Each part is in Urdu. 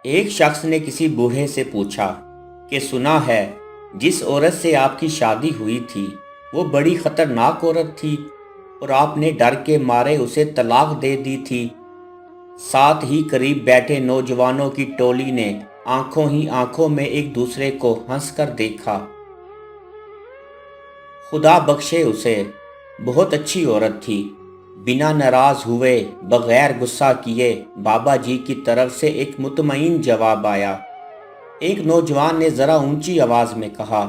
ایک شخص نے کسی بوڑھے سے پوچھا کہ سنا ہے جس عورت سے آپ کی شادی ہوئی تھی وہ بڑی خطرناک عورت تھی اور آپ نے ڈر کے مارے اسے طلاق دے دی تھی۔ ساتھ ہی قریب بیٹھے نوجوانوں کی ٹولی نے آنکھوں ہی آنکھوں میں ایک دوسرے کو ہنس کر دیکھا۔ خدا بخشے اسے، بہت اچھی عورت تھی۔ بنا ناراض ہوئے، بغیر غصہ کیے بابا جی کی طرف سے ایک مطمئن جواب آیا۔ ایک نوجوان نے ذرا اونچی آواز میں کہا،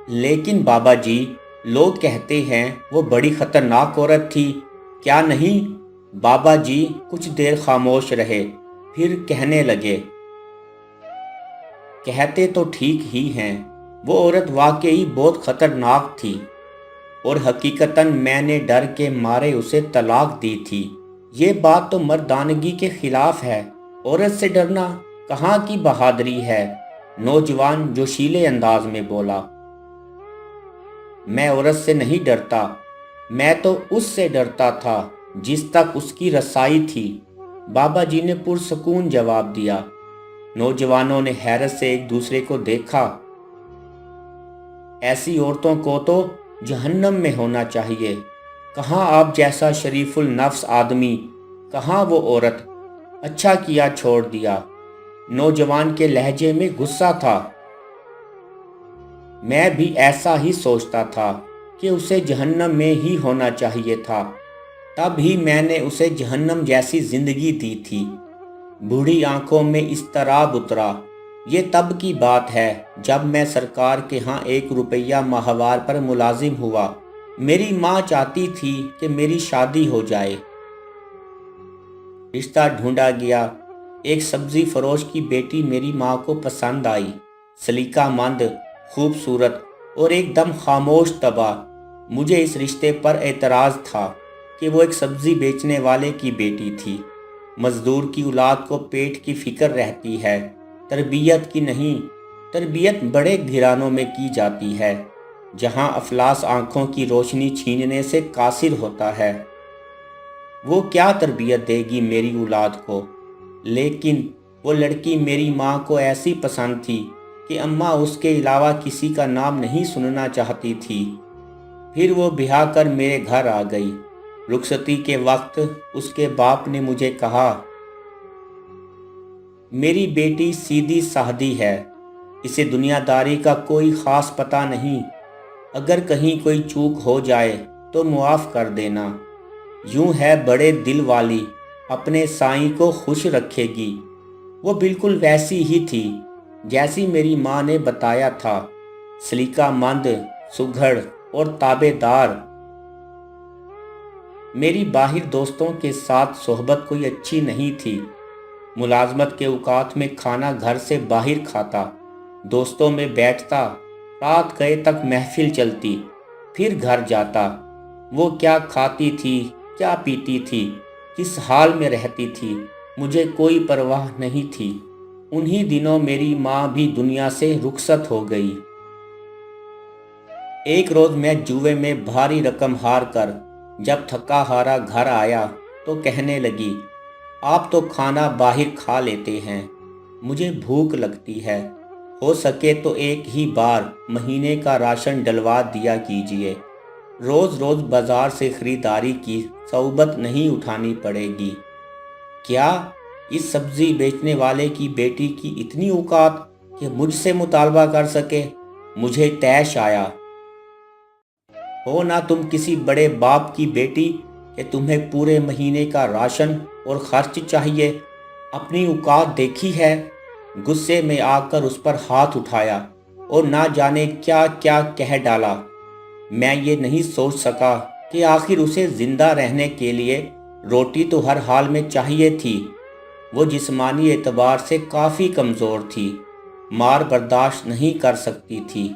لیکن بابا جی، لوگ کہتے ہیں وہ بڑی خطرناک عورت تھی، کیا نہیں؟ بابا جی کچھ دیر خاموش رہے، پھر کہنے لگے، کہتے تو ٹھیک ہی ہیں، وہ عورت واقعی بہت خطرناک تھی اور حقیقتاً میں نے ڈر کے مارے اسے طلاق دی تھی۔ یہ بات تو مردانگی کے خلاف ہے، عورت سے ڈرنا کہاں کی بہادری ہے؟ نوجوان جوشیلے انداز میں بولا، میں عورت سے نہیں ڈرتا، میں تو اس سے ڈرتا تھا جس تک اس کی رسائی تھی۔ بابا جی نے پرسکون جواب دیا۔ نوجوانوں نے حیرت سے ایک دوسرے کو دیکھا۔ ایسی عورتوں کو تو جہنم میں ہونا چاہیے، کہاں آپ جیسا شریف النفس آدمی، کہاں وہ عورت؟ اچھا کیا چھوڑ دیا۔ نوجوان کے لہجے میں غصہ تھا۔ میں بھی ایسا ہی سوچتا تھا کہ اسے جہنم میں ہی ہونا چاہیے تھا، تب ہی میں نے اسے جہنم جیسی زندگی دی تھی۔ بوڑھی آنکھوں میں اضطراب اترا۔ یہ تب کی بات ہے جب میں سرکار کے ہاں 1 روپیہ ماہوار پر ملازم ہوا۔ میری ماں چاہتی تھی کہ میری شادی ہو جائے۔ رشتہ ڈھونڈا گیا۔ ایک سبزی فروش کی بیٹی میری ماں کو پسند آئی، سلیقہ مند، خوبصورت اور ایک دم خاموش طبع۔ مجھے اس رشتے پر اعتراض تھا کہ وہ ایک سبزی بیچنے والے کی بیٹی تھی۔ مزدور کی اولاد کو پیٹ کی فکر رہتی ہے، تربیت کی نہیں۔ تربیت بڑے گھرانوں میں کی جاتی ہے جہاں افلاس آنکھوں کی روشنی چھیننے سے قاصر ہوتا ہے۔ وہ کیا تربیت دے گی میری اولاد کو؟ لیکن وہ لڑکی میری ماں کو ایسی پسند تھی کہ اماں اس کے علاوہ کسی کا نام نہیں سننا چاہتی تھی۔ پھر وہ بیاہ کر میرے گھر آ گئی۔ رخصتی کے وقت اس کے باپ نے مجھے کہا، میری بیٹی سیدھی سادھی ہے، اسے دنیا داری کا کوئی خاص پتہ نہیں، اگر کہیں کوئی چوک ہو جائے تو معاف کر دینا۔ یوں ہے بڑے دل والی، اپنے سائیں کو خوش رکھے گی۔ وہ بالکل ویسی ہی تھی جیسی میری ماں نے بتایا تھا، سلیقہ مند، سگھڑ اور تابع دار۔ میری باہر دوستوں کے ساتھ صحبت کوئی اچھی نہیں تھی۔ ملازمت کے اوقات میں کھانا گھر سے باہر کھاتا، دوستوں میں بیٹھتا، رات گئے تک محفل چلتی، پھر گھر جاتا۔ وہ کیا کھاتی تھی، کیا پیتی تھی، کس حال میں رہتی تھی، مجھے کوئی پرواہ نہیں تھی۔ انہی دنوں میری ماں بھی دنیا سے رخصت ہو گئی۔ ایک روز میں جوئے میں بھاری رقم ہار کر جب تھکا ہارا گھر آیا تو کہنے لگی، آپ تو کھانا باہر کھا لیتے ہیں، مجھے بھوک لگتی ہے، ہو سکے تو ایک ہی بار مہینے کا راشن ڈلوا دیا کیجیے، روز روز بازار سے خریداری کی صعوبت نہیں اٹھانی پڑے گی۔ کیا اس سبزی بیچنے والے کی بیٹی کی اتنی اوقات کہ مجھ سے مطالبہ کر سکے؟ مجھے طیش آیا۔ ہو نہ تم کسی بڑے باپ کی بیٹی کہ تمہیں پورے مہینے کا راشن اور خرچ چاہیے؟ اپنی اوقات دیکھی ہے؟ غصے میں آ کر اس پر ہاتھ اٹھایا اور نہ جانے کیا کیا کہہ ڈالا۔ میں یہ نہیں سوچ سکا کہ آخر اسے زندہ رہنے کے لیے روٹی تو ہر حال میں چاہیے تھی۔ وہ جسمانی اعتبار سے کافی کمزور تھی، مار برداشت نہیں کر سکتی تھی،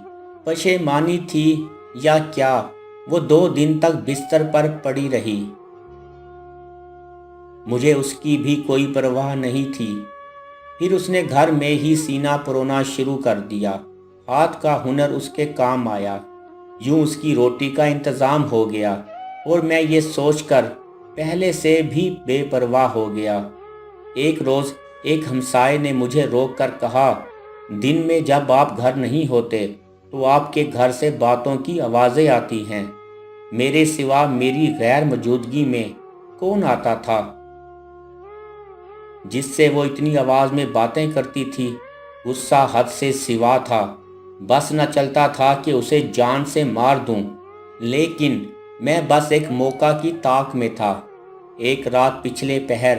پشیمانی تھی یا کیا، وہ 2 دن تک بستر پر پڑی رہی۔ مجھے اس کی بھی کوئی پرواہ نہیں تھی۔ پھر اس نے گھر میں ہی سینہ پرونا شروع کر دیا۔ ہاتھ کا ہنر اس کے کام آیا، یوں اس کی روٹی کا انتظام ہو گیا اور میں یہ سوچ کر پہلے سے بھی بے پرواہ ہو گیا۔ ایک روز ایک ہمسائے نے مجھے روک کر کہا، دن میں جب آپ گھر نہیں ہوتے تو آپ کے گھر سے باتوں کی آوازیں آتی ہیں۔ میرے سوا میری غیر موجودگی میں کون آتا تھا جس سے وہ اتنی آواز میں باتیں کرتی تھی؟ غصہ حد سے سوا تھا، بس نہ چلتا تھا کہ اسے جان سے مار دوں، لیکن میں بس ایک موقع کی تاک میں تھا۔ ایک رات پچھلے پہر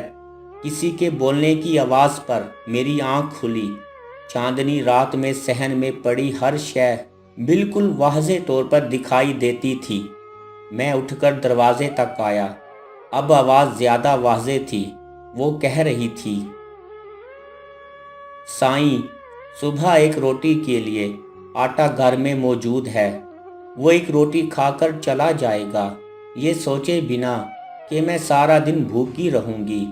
کسی کے بولنے کی آواز پر میری آنکھ کھلی۔ چاندنی رات میں صحن میں پڑی ہر شے بالکل واضح طور پر دکھائی دیتی تھی۔ میں اٹھ کر دروازے تک آیا۔ اب آواز زیادہ واضح تھی۔ وہ کہہ رہی تھی، سائیں، صبح ایک روٹی کے لیے آٹا گھر میں موجود ہے، وہ ایک روٹی کھا کر چلا جائے گا، یہ سوچے بنا کہ میں سارا دن بھوکی رہوں گی۔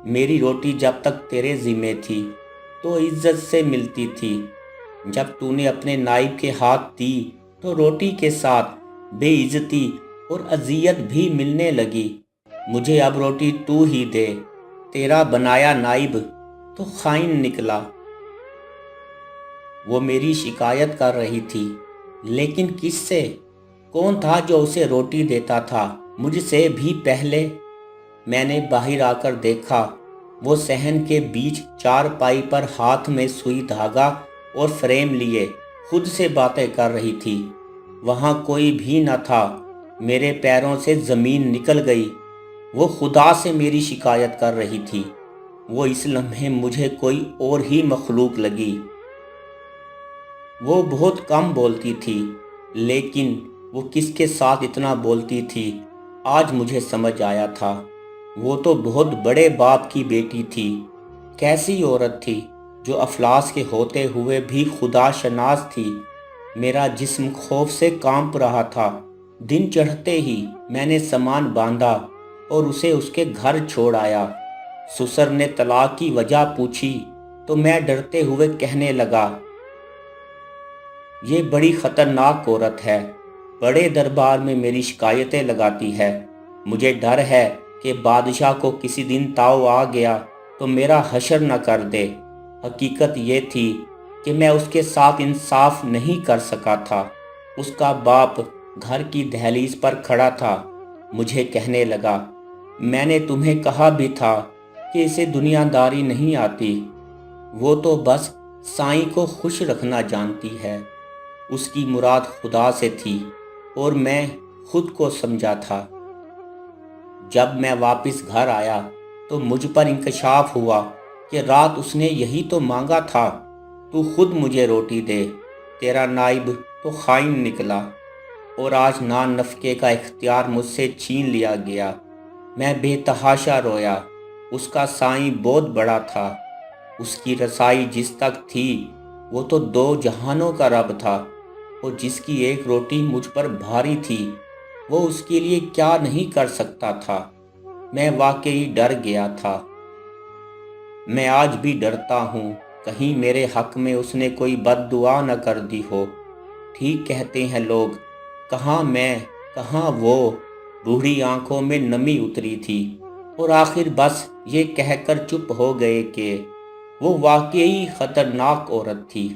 میری روٹی جب تک تیرے ذمہ تھی تو عزت سے ملتی تھی، جب تو نے اپنے نائب کے ہاتھ دی تو روٹی کے ساتھ بے عزتی اور اذیت بھی ملنے لگی۔ مجھے اب روٹی تو ہی دے، تیرا بنایا نائب تو خائن نکلا۔ وہ میری شکایت کر رہی تھی، لیکن کس سے؟ کون تھا جو اسے روٹی دیتا تھا مجھ سے بھی پہلے؟ میں نے باہر آ کر دیکھا، وہ صحن کے بیچ چارپائی پر ہاتھ میں سوئی دھاگا اور فریم لیے خود سے باتیں کر رہی تھی۔ وہاں کوئی بھی نہ تھا۔ میرے پیروں سے زمین نکل گئی۔ وہ خدا سے میری شکایت کر رہی تھی۔ وہ اس لمحے مجھے کوئی اور ہی مخلوق لگی۔ وہ بہت کم بولتی تھی، لیکن وہ کس کے ساتھ اتنا بولتی تھی آج مجھے سمجھ آیا تھا۔ وہ تو بہت بڑے باپ کی بیٹی تھی۔ کیسی عورت تھی جو افلاس کے ہوتے ہوئے بھی خدا شناس تھی۔ میرا جسم خوف سے کانپ رہا تھا۔ دن چڑھتے ہی میں نے سامان باندھا اور اسے اس کے گھر چھوڑ آیا۔ سسر نے طلاق کی وجہ پوچھی تو میں ڈرتے ہوئے کہنے لگا، یہ بڑی خطرناک عورت ہے، بڑے دربار میں میری شکایتیں لگاتی ہے۔ مجھے ڈر ہے کہ بادشاہ کو کسی دن تاؤ آ گیا تو میرا حشر نہ کر دے۔ حقیقت یہ تھی کہ میں اس کے ساتھ انصاف نہیں کر سکا تھا۔ اس کا باپ گھر کی دہلیز پر کھڑا تھا، مجھے کہنے لگا، میں نے تمہیں کہا بھی تھا کہ اسے دنیا داری نہیں آتی، وہ تو بس سائیں کو خوش رکھنا جانتی ہے۔ اس کی مراد خدا سے تھی اور میں خود کو سمجھا تھا۔ جب میں واپس گھر آیا تو مجھ پر انکشاف ہوا کہ رات اس نے یہی تو مانگا تھا، تو خود مجھے روٹی دے، تیرا نائب تو خائن نکلا، اور آج نان نفقے کا اختیار مجھ سے چھین لیا گیا۔ میں بے تحاشا رویا۔ اس کا سائیں بہت بڑا تھا، اس کی رسائی جس تک تھی وہ تو دو جہانوں کا رب تھا، اور جس کی ایک روٹی مجھ پر بھاری تھی وہ اس کے لیے کیا نہیں کر سکتا تھا۔ میں واقعی ڈر گیا تھا۔ میں آج بھی ڈرتا ہوں، کہیں میرے حق میں اس نے کوئی بد دعا نہ کر دی ہو۔ ٹھیک کہتے ہیں لوگ، کہاں میں کہاں وہ، بوڑھی آنکھوں میں نمی اتری تھی، اور آخر بس یہ کہہ کر چپ ہو گئے کہ وہ واقعی خطرناک عورت تھی۔